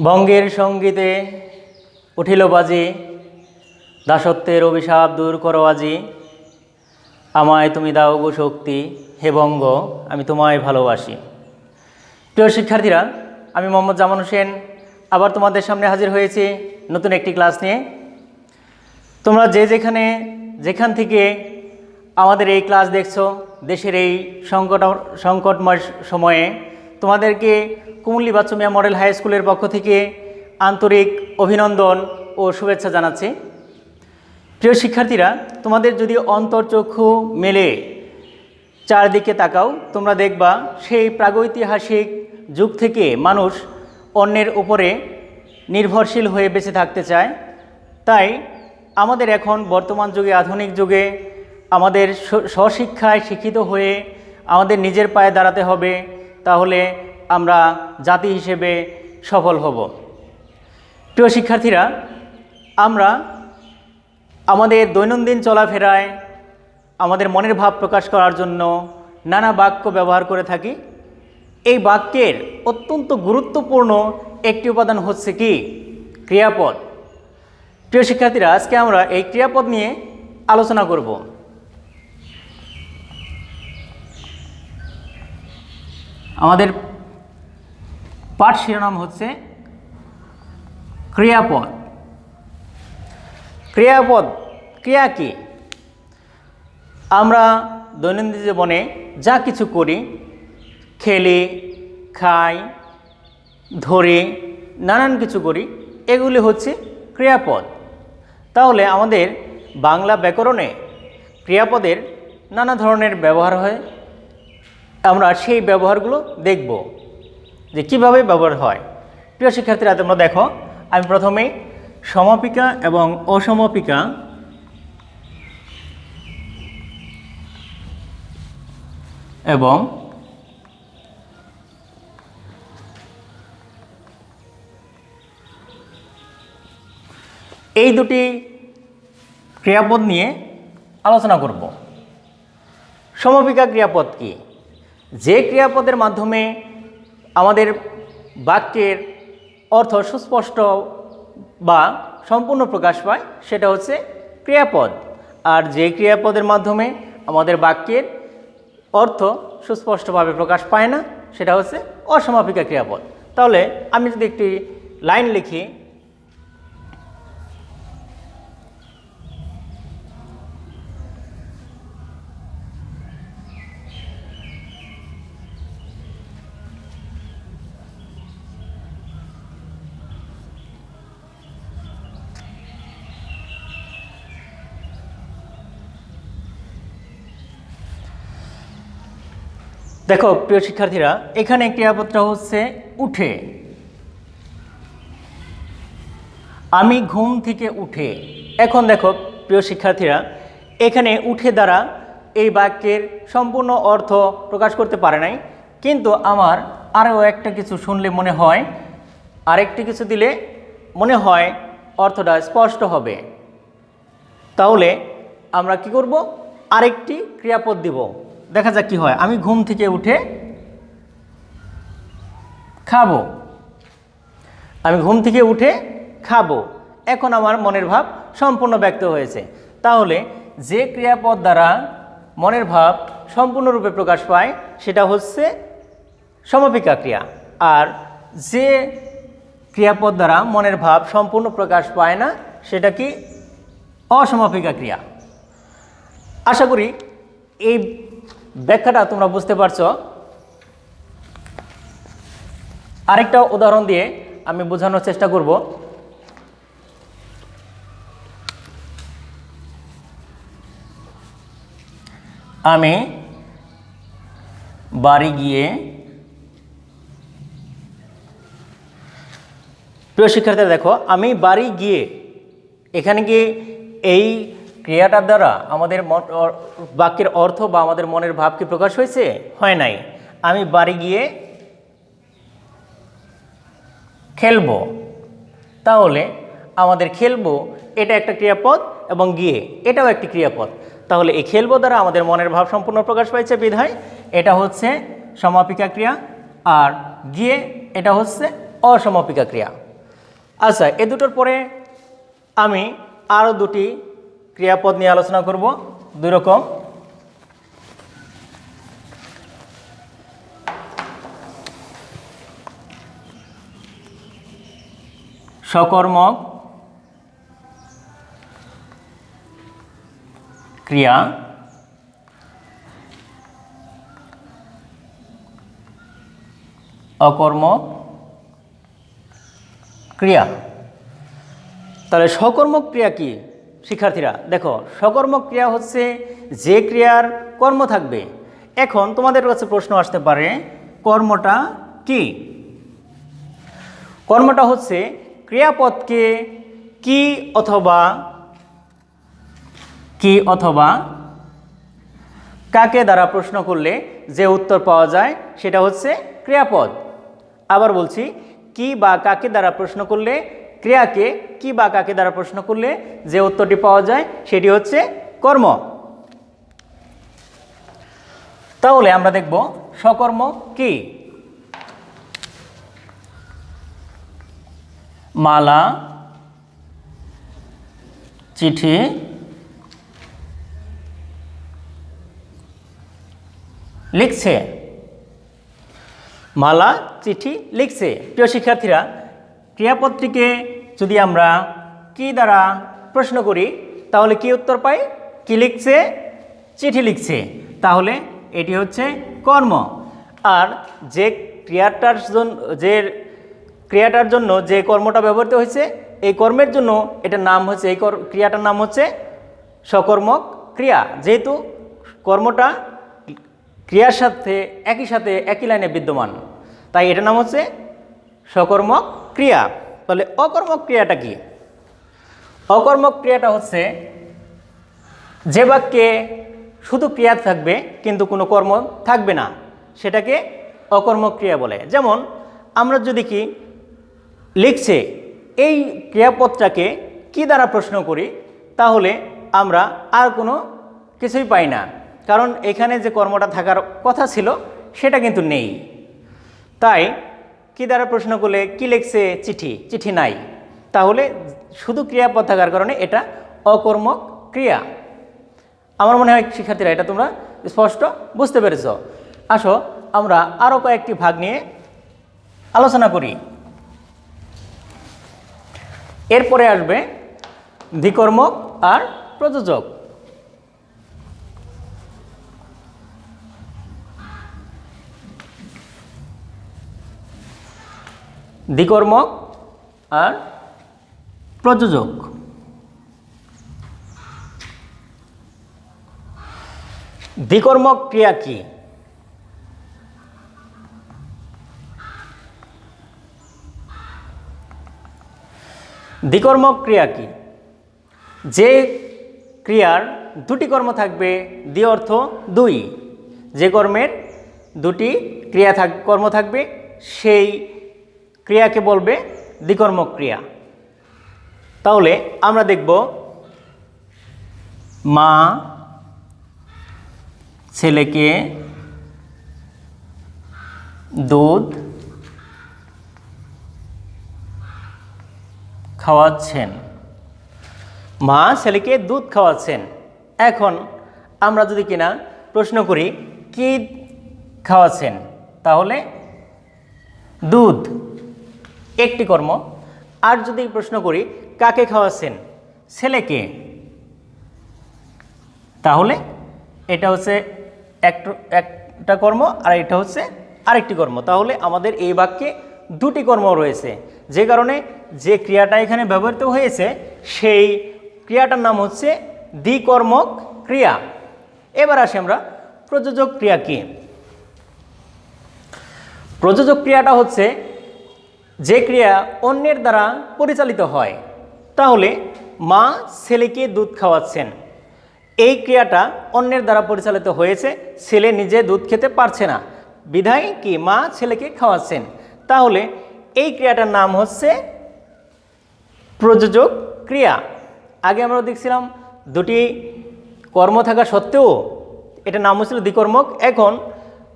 বঙ্গের সঙ্গীতে উঠিল বাজি, দাসত্বের অভিশাপ দূর করো আজি। আমায় তুমি দাও গো শক্তি, হে বঙ্গ আমি তোমায় ভালোবাসি। প্রিয় শিক্ষার্থীরা, আমি মোহাম্মদ জামান হোসেন আবার তোমাদের সামনে হাজির হয়েছি নতুন একটি ক্লাস নিয়ে। তোমরা যেখান থেকে আমাদের এই ক্লাস দেখছো, দেশের এই সংকটময় সময়ে তোমাদেরকে কুমুল্লী বাচ্চু মিয়া মডেল হাই স্কুলের পক্ষ থেকে আন্তরিক অভিনন্দন ও শুভেচ্ছা জানাচ্ছি। প্রিয় শিক্ষার্থীরা, তোমাদের যদি অন্তর্চক্ষু মেলে চারদিকে তাকাও, তোমরা দেখবা সেই প্রাগৈতিহাসিক যুগ থেকে মানুষ অন্যের উপরে নির্ভরশীল হয়ে বেঁচে থাকতে চায়। তাই আমাদের এখন বর্তমান যুগে, আধুনিক যুগে আমাদের স্বশিক্ষায় শিক্ষিত হয়ে আমাদের নিজের পায়ে দাঁড়াতে হবে, তাহলে আমরা জাতি হিসেবে সফল হব। প্রিয় শিক্ষার্থীরা, আমরা আমাদের দৈনন্দিন চলাফেরায় আমাদের মনের ভাব প্রকাশ করার জন্য নানা বাক্য ব্যবহার করে থাকি। এই বাক্যের অত্যন্ত গুরুত্বপূর্ণ একটি উপাদান হচ্ছে কি? ক্রিয়াপদ। প্রিয় শিক্ষার্থীরা, আজকে আমরা এই ক্রিয়াপদ নিয়ে আলোচনা করব। আমাদের পাঠ শিরোনাম হচ্ছে ক্রিয়াপদ। ক্রিয়াপদ, ক্রিয়া কি? আমরা দৈনন্দিন জীবনে যা কিছু করি, খেলি, খাই, ধরি, নানান কিছু করি, এগুলি হচ্ছে ক্রিয়াপদ। তাহলে আমাদের বাংলা ব্যাকরণে ক্রিয়াপদের নানা ধরনের ব্যবহার হয়। আমরা সেই ব্যবহারগুলো দেখব যে কিভাবে ব্যবহার হয়। প্রিয় শিক্ষার্থীরা, তোমরা দেখো, আমি প্রথমেই সমাপিকা এবং অসমাপিকা এবং এই দুটি ক্রিয়াপদ নিয়ে আলোচনা করব। সমাপিকা ক্রিয়াপদ কি? যে ক্রিয়াপদের মাধ্যমে আমাদের বাক্যের অর্থ সুস্পষ্ট বা সম্পূর্ণ প্রকাশ পায়, সেটা হচ্ছে ক্রিয়াপদ। আর যে ক্রিয়াপদের মাধ্যমে আমাদের বাক্যের অর্থ সুস্পষ্টভাবে প্রকাশ পায় না, সেটা হচ্ছে অসমাপিকা ক্রিয়াপদ। তাহলে আমি যদি একটি লাইন লিখি, দেখো প্রিয় শিক্ষার্থীরা, এখানে ক্রিয়াপদটা হচ্ছে উঠে। আমি ঘুম থেকে উঠে। এখন দেখো প্রিয় শিক্ষার্থীরা, এখানে উঠে দ্বারা এই বাক্যের সম্পূর্ণ অর্থ প্রকাশ করতে পারে নাই, কিন্তু আমার আরও একটা কিছু শুনলে মনে হয়, আরেকটি কিছু দিলে মনে হয় অর্থটা স্পষ্ট হবে। তাহলে আমরা কি করব? আরেকটি ক্রিয়াপদ দিব। দেখা যাক কি হয়। আমি ঘুম থেকে উঠে খাবো। আমি ঘুম থেকে উঠে খাবো। এখন আমার মনের ভাব সম্পূর্ণ ব্যক্ত হয়েছে। তাহলে যে ক্রিয়াপদ দ্বারা মনের ভাব সম্পূর্ণরূপে প্রকাশ পায়, সেটা হচ্ছে সমাপিকা ক্রিয়া। আর যে ক্রিয়াপদ দ্বারা মনের ভাব সম্পূর্ণ প্রকাশ পায় না, সেটা কি? অসমাপিকা ক্রিয়া। আশা করি এই ব্যাখ্যাটা তোমরা বুঝতে পারছো। আরেকটা উদাহরণ দিয়ে আমি বোঝানোর চেষ্টা করব। আমি বাড়ি গিয়ে, প্রিয় শিক্ষার্থীরা দেখো, আমি বাড়ি গিয়ে, এখানে গিয়ে এই ক্রিয়াটার দ্বারা আমাদের বাক্যের অর্থ বা আমাদের মনের ভাব কি প্রকাশ হয়েছে? হয় নাই। আমি বাড়ি গিয়ে খেলবো। তাহলে আমাদের খেলবো এটা একটা ক্রিয়াপদ এবং গিয়ে এটাও একটি ক্রিয়াপদ। তাহলে এই খেলবো দ্বারা আমাদের মনের ভাব সম্পূর্ণ প্রকাশ পাইছে, বিধায় এটা হচ্ছে সমাপিকা ক্রিয়া। আর গিয়ে এটা হচ্ছে অসমাপিকা ক্রিয়া। আচ্ছা, এ দুটোর পরে আমি আরও দুটি ক্রিয়াপদ নিয়ে আলোচনা করব, দুই রকম। সকর্মক ক্রিয়া, অকর্মক ক্রিয়া। তাহলে সকর্মক ক্রিয়া কি শিক্ষার্থীরা? দেখো, সকর্মক ক্রিয়া হচ্ছে যে ক্রিয়ার কর্ম থাকবে। এখন তোমাদের কাছে প্রশ্ন আসতে পারে, কর্মটা কি? কর্মটা হচ্ছে ক্রিয়াপদকে কি অথবা কাকে দ্বারা প্রশ্ন করলে যে উত্তর পাওয়া যায় সেটা হচ্ছে ক্রিয়াপদ। আবার বলছি, কি বা কাকে দ্বারা প্রশ্ন করলে, ক্রিয়াকে কি বা কাকে দ্বারা প্রশ্ন করলে যে উত্তরটি পাওয়া যায় সেটি হচ্ছে কর্ম। তাহলে আমরা দেখব সকর্মক কি। মালা চিঠি লিখছে। মালা চিঠি লিখছে। প্রিয় শিক্ষার্থীরা, ক্রিয়াপদটিকে যদি আমরা কি দ্বারা প্রশ্ন করি তাহলে কি উত্তর পাই? কি লিখছে? চিঠি লিখছে। তাহলে এটি হচ্ছে কর্ম। আর যে ক্রিয়াটার জন্য যে কর্মটা ব্যবহৃত হয়েছে, এই কর্মের জন্য এটার নাম হচ্ছে, এই ক্রিয়াটার নাম হচ্ছে সকর্মক ক্রিয়া। যেহেতু কর্মটা ক্রিয়ার সাথে একই লাইনে বিদ্যমান, তাই এটার নাম হচ্ছে সকর্মক ক্রিয়া। তাহলে অকর্মক ক্রিয়াটা কি? অকর্মক ক্রিয়াটা হচ্ছে যে বাক্যে শুধু ক্রিয়া থাকবে কিন্তু কোনো কর্ম থাকবে না, সেটাকে অকর্মক ক্রিয়া বলে। যেমন আমরা যদি কি লিখছে এই ক্রিয়াপদটাকে কি দ্বারা প্রশ্ন করি তাহলে আমরা আর কোনো কিছুই পাই না, কারণ এখানে যে কর্মটা থাকার কথা ছিল সেটা কিন্তু নেই। তাই কি দ্বারা প্রশ্ন করলে কি লিখছে? চিঠি, চিঠি নাই। তাহলে শুধু ক্রিয়াপদ থাকার কারণে এটা অকর্মক ক্রিয়া। আমার মনে হয় শিক্ষার্থীরা এটা তোমরা স্পষ্ট বুঝতে পেরেছ। আসো আমরা আরও কয়েকটি ভাগ নিয়ে আলোচনা করি। এরপরে আসবে দ্বিকর্মক আর প্রযোজক। দ্বিকর্মক আর প্রযোজক। দ্বিকর্মক ক্রিয়া কি? দ্বিকর্মক ক্রিয়া কি? যে ক্রিয়ার দুটি কর্ম থাকবে, দ্বি অর্থ দুই, যে কর্মের দুটি কর্ম থাকবে সেই ক্রিয়াকে বলবে দ্বিকর্মক ক্রিয়া। তাহলে আমরা দেখব মা ছেলেকে দুধ খাওয়াচ্ছেন। মা ছেলেকে দুধ খাওয়াচ্ছেন। এখন আমরা যদি কিনা প্রশ্ন করি কি খাওয়াচ্ছেন, তাহলে দুধ একটি কর্ম। আর যদি প্রশ্ন করি কাকে খাওয়াচ্ছেন, ছেলেকে, তাহলে এটা হচ্ছে একটা কর্ম আর এটা হচ্ছে আরেকটি কর্ম। তাহলে আমাদের এই বাক্যে দুটি কর্ম রয়েছে, যে কারণে যে ক্রিয়াটা এখানে ব্যবহৃত হয়েছে সেই ক্রিয়াটার নাম হচ্ছে দ্বিকর্মক ক্রিয়া। এবার আসি আমরা প্রযোজক ক্রিয়া কি। প্রযোজক ক্রিয়াটা হচ্ছে যে ক্রিয়া অন্যের দ্বারা পরিচালিত হয়। তাহলে মা ছেলেকে দুধ খাওয়াচ্ছেন, এই ক্রিয়াটা অন্যের দ্বারা পরিচালিত হয়েছে, ছেলে নিজে দুধ খেতে পারছে না, বিধায় কি মা ছেলেকে খাওয়াচ্ছেন। তাহলে এই ক্রিয়াটার নাম হচ্ছে প্রযোজক ক্রিয়া। আগে আমরা দেখছিলাম দুটি কর্ম থাকা সত্ত্বেও এটার নাম হচ্ছিল দ্বিকর্মক। এখন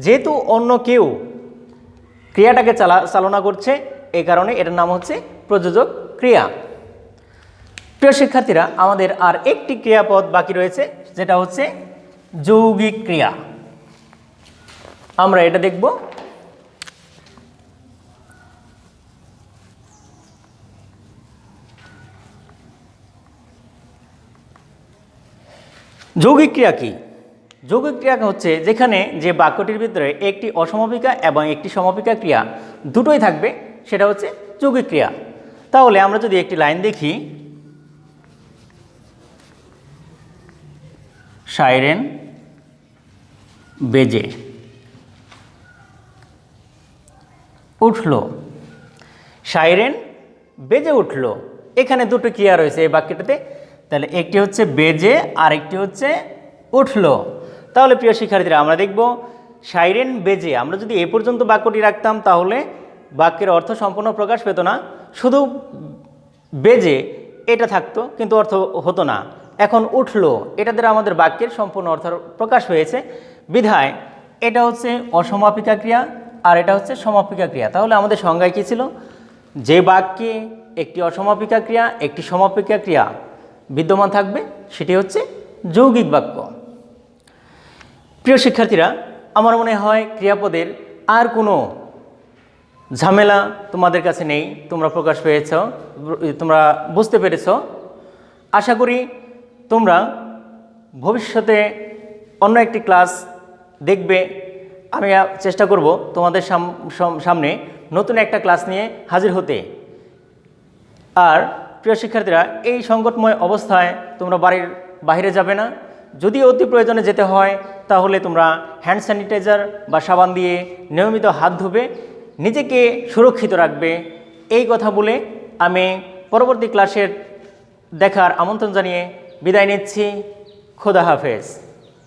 যেহেতু অন্য কেউ ক্রিয়াটাকে চালনা করছে, এই কারণে এটার নাম হচ্ছে প্রযোজক ক্রিয়া। প্রিয় শিক্ষার্থীরা, আমাদের আর একটি ক্রিয়াপদ বাকি রয়েছে, যেটা হচ্ছে যৌগিক ক্রিয়া। আমরা এটা দেখব। যৌগিক ক্রিয়া কি? যৌগিক ক্রিয়া হচ্ছে যেখানে যে বাক্যটির ভিতরে একটি অসমাপিকা এবং একটি সমাপিকা ক্রিয়া দুটোই থাকবে, সেটা হচ্ছে যৌগিক ক্রিয়া। তাহলে আমরা যদি একটি লাইন দেখি, সাইরেন বেজে উঠল, সাইরেন বেজে উঠল, এখানে দুটো ক্রিয়া রয়েছে এই বাক্যটাতে। তাহলে একটি হচ্ছে বেজে আর একটি হচ্ছে উঠল। তাহলে প্রিয় শিক্ষার্থীরা, আমরা দেখব সাইরেন বেজে, আমরা যদি এ পর্যন্ত বাক্যটি রাখতাম তাহলে বাক্যের অর্থ সম্পূর্ণ প্রকাশ পেত না, শুধু বেজে এটা থাকতো কিন্তু অর্থ হতো না। এখন উঠল, এটা দ্বারা আমাদের বাক্যের সম্পূর্ণ অর্থ প্রকাশ হয়েছে। বিধায় এটা হচ্ছে অসমাপিকা ক্রিয়া আর এটা হচ্ছে সমাপিকা ক্রিয়া। তাহলে আমাদের সংজ্ঞায় কী ছিল? যে বাক্যে একটি অসমাপিকা ক্রিয়া একটি সমাপিকা ক্রিয়া বিদ্যমান থাকবে সেটি হচ্ছে যৌগিক বাক্য। প্রিয় শিক্ষার্থীরা, আমার মনে হয় ক্রিয়াপদের আর কোনো ঝামেলা তোমাদের কাছে নেই। তোমরা প্রকাশ পেয়েছ, তোমরা বুঝতে পেরেছ। আশা করি তোমরা ভবিষ্যতে অন্য একটি ক্লাস দেখবে। আমি চেষ্টা করব তোমাদের সামনে নতুন একটা ক্লাস নিয়ে হাজির হতে। আর প্রিয় শিক্ষার্থীরা, এই সংকটময় অবস্থায় তোমরা বাড়ির বাইরে যাবে না। যদি অতি প্রয়োজনে যেতে হয় তাহলে তোমরা হ্যান্ড স্যানিটাইজার বা সাবান দিয়ে নিয়মিত হাত ধুবে, নিজেকে সুরক্ষিত রাখবে। এই কথা বলে আমি পরবর্তী ক্লাসের দেখার আমন্ত্রণ জানিয়ে বিদায় নিচ্ছি। খোদা হাফেজ।